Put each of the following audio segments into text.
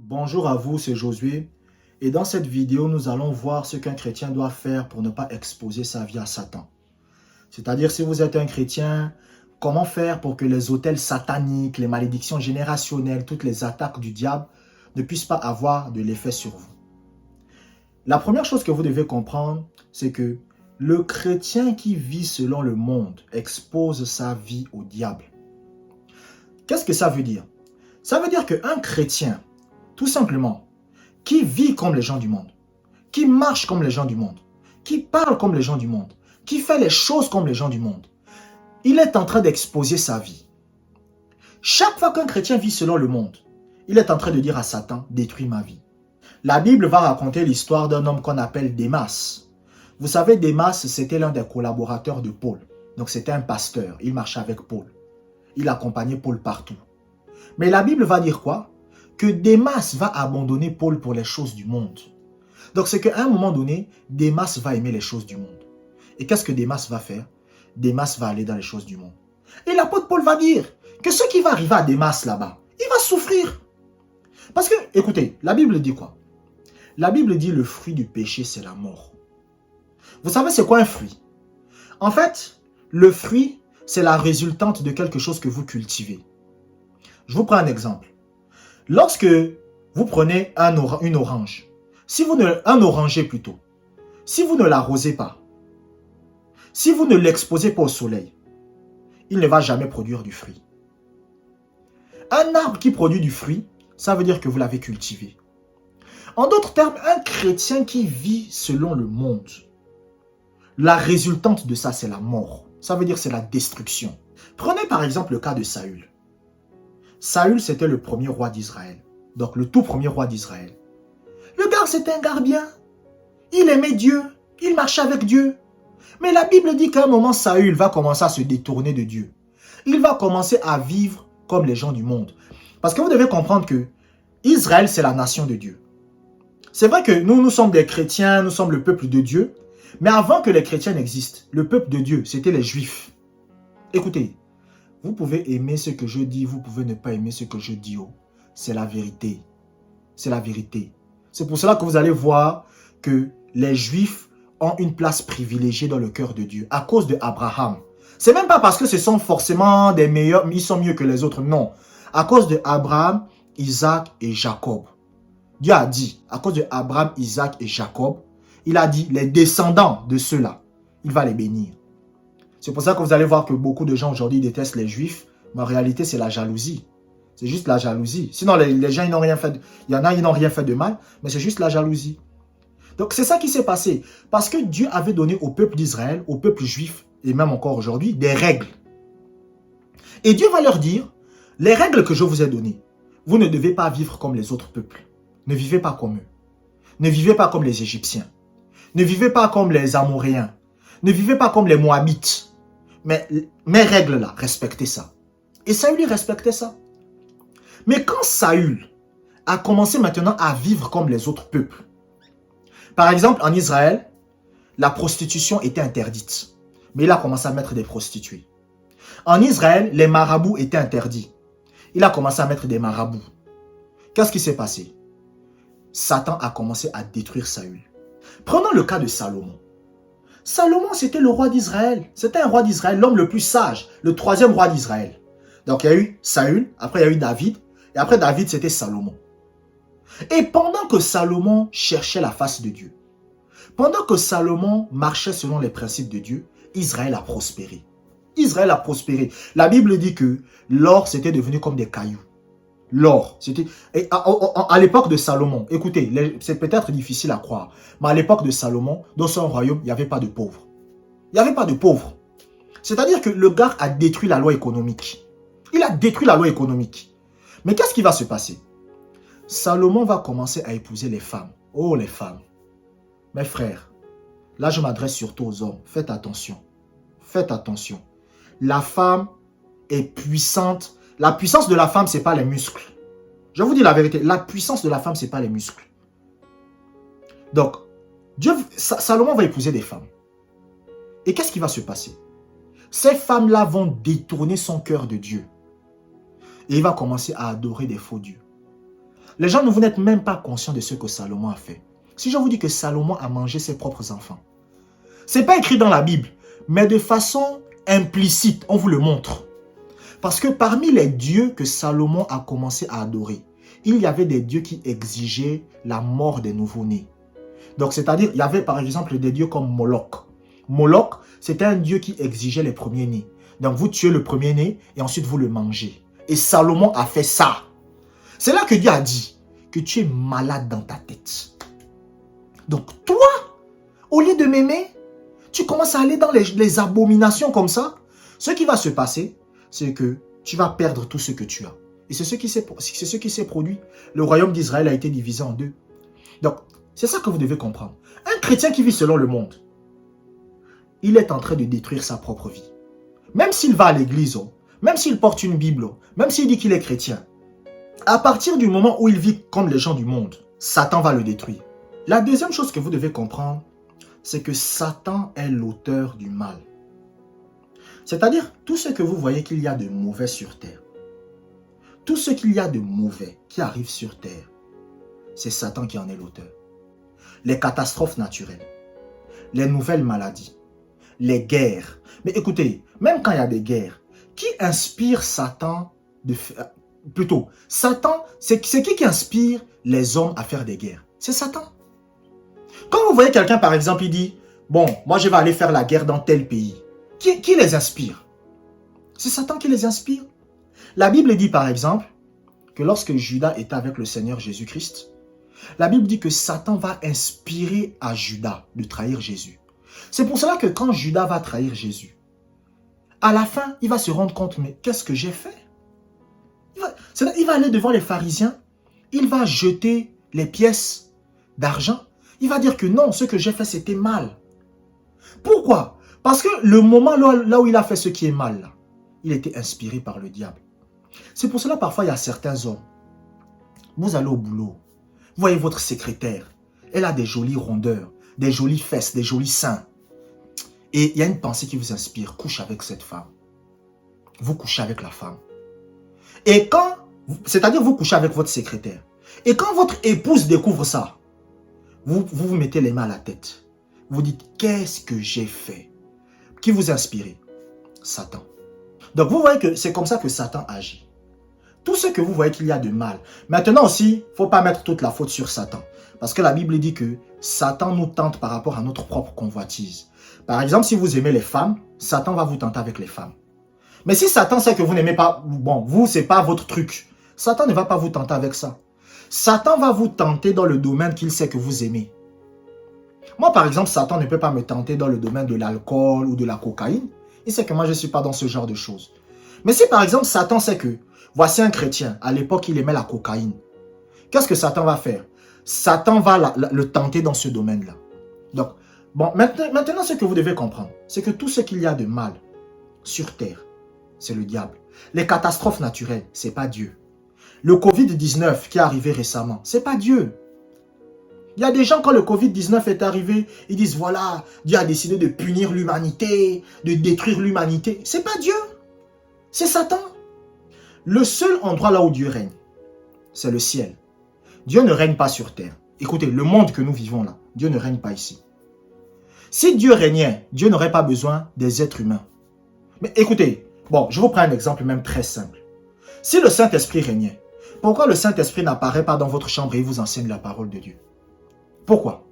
Bonjour à vous, c'est Josué. Et dans cette vidéo, nous allons voir ce qu'un chrétien doit faire pour ne pas exposer sa vie à Satan. C'est-à-dire, si vous êtes un chrétien, comment faire pour que les autels sataniques, les malédictions générationnelles, toutes les attaques du diable ne puissent pas avoir de l'effet sur vous. La première chose que vous devez comprendre, c'est que le chrétien qui vit selon le monde expose sa vie au diable. Qu'est-ce que ça veut dire? Ça veut dire qu'un chrétien, tout simplement, qui vit comme les gens du monde, qui marche comme les gens du monde, qui parle comme les gens du monde, qui fait les choses comme les gens du monde, il est en train d'exposer sa vie. Chaque fois qu'un chrétien vit selon le monde, il est en train de dire à Satan, détruis ma vie. La Bible va raconter l'histoire d'un homme qu'on appelle Démas. Vous savez, Démas, c'était l'un des collaborateurs de Paul. Donc c'était un pasteur, il marchait avec Paul. Il accompagnait Paul partout. Mais la Bible va dire quoi? Que Démas va abandonner Paul pour les choses du monde. Donc c'est qu'à un moment donné, Démas va aimer les choses du monde. Et qu'est-ce que Démas va faire? Démas va aller dans les choses du monde. Et l'apôtre Paul va dire que ce qui va arriver à Démas là-bas, il va souffrir. Parce que, écoutez, la Bible dit quoi? La Bible dit le fruit du péché, c'est la mort. Vous savez c'est quoi un fruit? En fait, le fruit, c'est la résultante de quelque chose que vous cultivez. Je vous prends un exemple. Lorsque vous prenez une orange, un oranger plutôt, si vous ne l'arrosez pas, si vous ne l'exposez pas au soleil, il ne va jamais produire du fruit. Un arbre qui produit du fruit, ça veut dire que vous l'avez cultivé. En d'autres termes, un chrétien qui vit selon le monde, la résultante de ça, c'est la mort. Ça veut dire que c'est la destruction. Prenez par exemple le cas de Saül. Saül, c'était le premier roi d'Israël. Donc le tout premier roi d'Israël. Le gars, c'était un gars bien. Il aimait Dieu. Il marchait avec Dieu. Mais la Bible dit qu'à un moment, Saül va commencer à se détourner de Dieu. Il va commencer à vivre comme les gens du monde. Parce que vous devez comprendre que Israël, c'est la nation de Dieu. C'est vrai que nous sommes des chrétiens, nous sommes le peuple de Dieu. Mais avant que les chrétiens n'existent, le peuple de Dieu, c'était les juifs. Écoutez, vous pouvez aimer ce que je dis, vous pouvez ne pas aimer ce que je dis. Oh. C'est la vérité. C'est la vérité. C'est pour cela que vous allez voir que les juifs ont une place privilégiée dans le cœur de Dieu à cause de Abraham. C'est même pas parce que ce sont forcément des meilleurs, ils sont mieux que les autres, non. À cause de Abraham, Isaac et Jacob. Dieu a dit, à cause de Abraham, Isaac et Jacob, il a dit, les descendants de ceux-là, il va les bénir. C'est pour ça que vous allez voir que beaucoup de gens aujourd'hui détestent les juifs, mais en réalité, c'est la jalousie. C'est juste la jalousie. Sinon, les gens, ils n'ont rien fait. Il y en a, ils n'ont rien fait de mal, mais c'est juste la jalousie. Donc, c'est ça qui s'est passé. Parce que Dieu avait donné au peuple d'Israël, au peuple juif, et même encore aujourd'hui, des règles. Et Dieu va leur dire, les règles que je vous ai données, vous ne devez pas vivre comme les autres peuples. Ne vivez pas comme eux. Ne vivez pas comme les Égyptiens. Ne vivez pas comme les Amoréens. Ne vivez pas comme les Moabites. Mais mes règles là, respectez ça. Et Saül, il respectait ça. Mais quand Saül a commencé maintenant à vivre comme les autres peuples, par exemple en Israël, la prostitution était interdite. Mais il a commencé à mettre des prostituées. En Israël, les marabouts étaient interdits. Il a commencé à mettre des marabouts. Qu'est-ce qui s'est passé? Satan a commencé à détruire Saül. Prenons le cas de Salomon. Salomon, c'était le roi d'Israël. C'était un roi d'Israël, l'homme le plus sage, le troisième roi d'Israël. Donc il y a eu Saül, après il y a eu David, et après David, c'était Salomon. Et pendant que Salomon cherchait la face de Dieu, pendant que Salomon marchait selon les principes de Dieu, Israël a prospéré. Israël a prospéré. La Bible dit que l'or, c'était devenu comme des cailloux. L'or, c'était... À l'époque de Salomon, écoutez, c'est peut-être difficile à croire, mais à l'époque de Salomon, dans son royaume, il n'y avait pas de pauvres. Il n'y avait pas de pauvres. C'est-à-dire que le gars a détruit la loi économique. Il a détruit la loi économique. Mais qu'est-ce qui va se passer? Salomon va commencer à épouser les femmes. Oh, les femmes. Mes frères, là je m'adresse surtout aux hommes. Faites attention. Faites attention. La femme est puissante. La puissance de la femme, ce n'est pas les muscles. Je vous dis la vérité. La puissance de la femme, ce n'est pas les muscles. Donc, Salomon va épouser des femmes. Et qu'est-ce qui va se passer? Ces femmes-là vont détourner son cœur de Dieu. Et il va commencer à adorer des faux dieux. Les gens, vous n'êtes même pas conscients de ce que Salomon a fait. Si je vous dis que Salomon a mangé ses propres enfants, ce n'est pas écrit dans la Bible, mais de façon implicite, on vous le montre. Parce que parmi les dieux que Salomon a commencé à adorer, il y avait des dieux qui exigeaient la mort des nouveau-nés. Donc, c'est-à-dire, il y avait par exemple des dieux comme Moloch. Moloch, c'était un dieu qui exigeait les premiers-nés. Donc, vous tuez le premier-né et ensuite vous le mangez. Et Salomon a fait ça. C'est là que Dieu a dit que tu es malade dans ta tête. Donc, toi, au lieu de m'aimer, tu commences à aller dans les abominations comme ça. Ce qui va se passer, c'est que tu vas perdre tout ce que tu as. Et c'est ce qui s'est produit. Le royaume d'Israël a été divisé en deux. Donc, c'est ça que vous devez comprendre. Un chrétien qui vit selon le monde, il est en train de détruire sa propre vie. Même s'il va à l'église, même s'il porte une Bible, même s'il dit qu'il est chrétien, à partir du moment où il vit comme les gens du monde, Satan va le détruire. La deuxième chose que vous devez comprendre, c'est que Satan est l'auteur du mal. C'est-à-dire, tout ce que vous voyez qu'il y a de mauvais sur terre, tout ce qu'il y a de mauvais qui arrive sur terre, c'est Satan qui en est l'auteur. Les catastrophes naturelles, les nouvelles maladies, les guerres. Mais écoutez, même quand il y a des guerres, qui inspire Satan plutôt, Satan, c'est qui inspire les hommes à faire des guerres? C'est Satan. Quand vous voyez quelqu'un, par exemple, il dit, bon, moi je vais aller faire la guerre dans tel pays. Qui les inspire? C'est Satan qui les inspire. La Bible dit, par exemple, que lorsque Judas était avec le Seigneur Jésus-Christ, la Bible dit que Satan va inspirer à Judas de trahir Jésus. C'est pour cela que quand Judas va trahir Jésus, à la fin, il va se rendre compte, mais qu'est-ce que j'ai fait? Il va aller devant les pharisiens, il va jeter les pièces d'argent, il va dire que non, ce que j'ai fait, c'était mal. Pourquoi? Parce que le moment là où il a fait ce qui est mal, là, il était inspiré par le diable. C'est pour cela, parfois, il y a certains hommes, vous allez au boulot, vous voyez votre secrétaire, elle a des jolies rondeurs, des jolies fesses, des jolis seins. Et il y a une pensée qui vous inspire, couche avec cette femme. Vous couchez avec la femme. Et quand, c'est-à-dire vous couchez avec votre secrétaire. Et quand votre épouse découvre ça, vous mettez les mains à la tête. Vous dites, qu'est-ce que j'ai fait? Qui vous inspire? Satan. Donc vous voyez que c'est comme ça que Satan agit. Tout ce que vous voyez qu'il y a de mal. Maintenant aussi, il ne faut pas mettre toute la faute sur Satan. Parce que la Bible dit que Satan nous tente par rapport à notre propre convoitise. Par exemple, si vous aimez les femmes, Satan va vous tenter avec les femmes. Mais si Satan sait que vous n'aimez pas, bon, vous, ce n'est pas votre truc, Satan ne va pas vous tenter avec ça. Satan va vous tenter dans le domaine qu'il sait que vous aimez. Moi, par exemple, Satan ne peut pas me tenter dans le domaine de l'alcool ou de la cocaïne. Il sait que moi, je ne suis pas dans ce genre de choses. Mais si, par exemple, Satan sait que, voici un chrétien, à l'époque, il aimait la cocaïne. Qu'est-ce que Satan va faire? Satan va le tenter dans ce domaine-là. Donc, bon, maintenant, ce que vous devez comprendre, c'est que tout ce qu'il y a de mal sur terre, c'est le diable. Les catastrophes naturelles, ce n'est pas Dieu. Le Covid-19 qui est arrivé récemment, ce n'est pas Dieu. Il y a des gens, quand le Covid-19 est arrivé, ils disent, voilà, Dieu a décidé de punir l'humanité, de détruire l'humanité. Ce n'est pas Dieu, c'est Satan. Le seul endroit là où Dieu règne, c'est le ciel. Dieu ne règne pas sur terre. Écoutez, le monde que nous vivons là, Dieu ne règne pas ici. Si Dieu régnait, Dieu n'aurait pas besoin des êtres humains. Mais écoutez, bon, je vous prends un exemple même très simple. Si le Saint-Esprit régnait, pourquoi le Saint-Esprit n'apparaît pas dans votre chambre et vous enseigne la parole de Dieu? Pourquoi?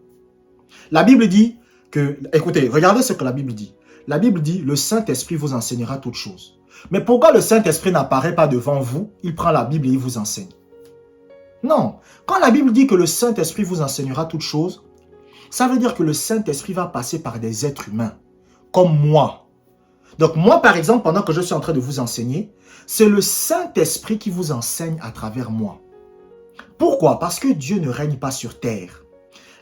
La Bible dit que, écoutez, regardez ce que la Bible dit. La Bible dit, le Saint-Esprit vous enseignera toutes choses. Mais pourquoi le Saint-Esprit n'apparaît pas devant vous? Il prend la Bible et il vous enseigne. Non, quand la Bible dit que le Saint-Esprit vous enseignera toutes choses, ça veut dire que le Saint-Esprit va passer par des êtres humains, comme moi. Donc moi, par exemple, pendant que je suis en train de vous enseigner, c'est le Saint-Esprit qui vous enseigne à travers moi. Pourquoi? Parce que Dieu ne règne pas sur terre.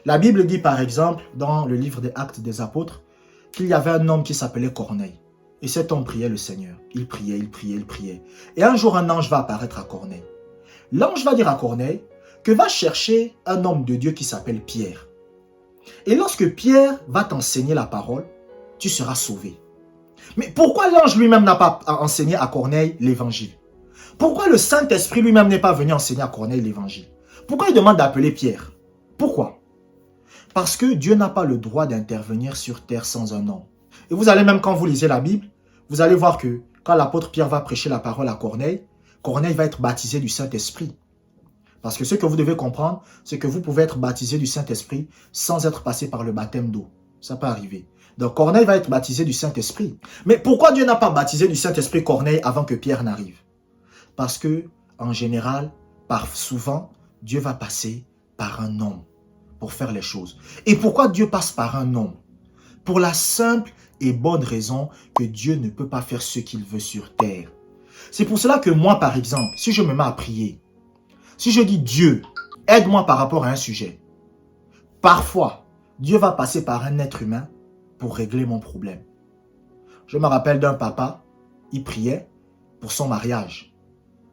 La Bible dit par exemple, dans le livre des Actes des Apôtres, qu'il y avait un homme qui s'appelait Corneille. Et cet homme priait le Seigneur. Il priait, il priait, il priait. Et un jour, un ange va apparaître à Corneille. L'ange va dire à Corneille que va chercher un homme de Dieu qui s'appelle Pierre. Et lorsque Pierre va t'enseigner la parole, tu seras sauvé. Mais pourquoi l'ange lui-même n'a pas enseigné à Corneille l'évangile? Pourquoi le Saint-Esprit lui-même n'est pas venu enseigner à Corneille l'évangile? Pourquoi il demande d'appeler Pierre? Pourquoi? Parce que Dieu n'a pas le droit d'intervenir sur terre sans un homme. Et vous allez même, quand vous lisez la Bible, vous allez voir que quand l'apôtre Pierre va prêcher la parole à Corneille, Corneille va être baptisé du Saint-Esprit. Parce que ce que vous devez comprendre, c'est que vous pouvez être baptisé du Saint-Esprit sans être passé par le baptême d'eau. Ça peut arriver. Donc Corneille va être baptisé du Saint-Esprit. Mais pourquoi Dieu n'a pas baptisé du Saint-Esprit Corneille avant que Pierre n'arrive? Parce que, en général, souvent, Dieu va passer par un homme pour faire les choses. Et pourquoi Dieu passe par un homme? Pour la simple et bonne raison que Dieu ne peut pas faire ce qu'il veut sur terre. C'est pour cela que moi, par exemple, si je me mets à prier, si je dis Dieu, aide-moi par rapport à un sujet, parfois, Dieu va passer par un être humain pour régler mon problème. Je me rappelle d'un papa, il priait pour son mariage.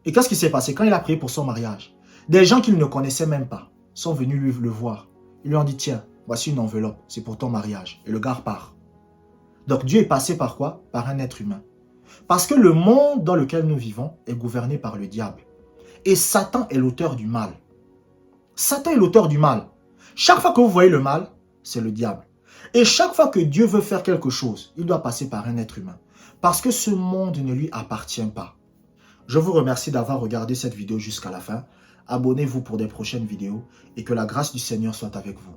Et qu'est-ce qui s'est passé quand il a prié pour son mariage? Des gens qu'il ne connaissait même pas sont venus lui le voir. Ils lui ont dit, tiens, voici une enveloppe, c'est pour ton mariage. Et le gars part. Donc Dieu est passé par quoi? Par un être humain. Parce que le monde dans lequel nous vivons est gouverné par le diable. Et Satan est l'auteur du mal. Satan est l'auteur du mal. Chaque fois que vous voyez le mal, c'est le diable. Et chaque fois que Dieu veut faire quelque chose, il doit passer par un être humain. Parce que ce monde ne lui appartient pas. Je vous remercie d'avoir regardé cette vidéo jusqu'à la fin. Abonnez-vous pour des prochaines vidéos et que la grâce du Seigneur soit avec vous.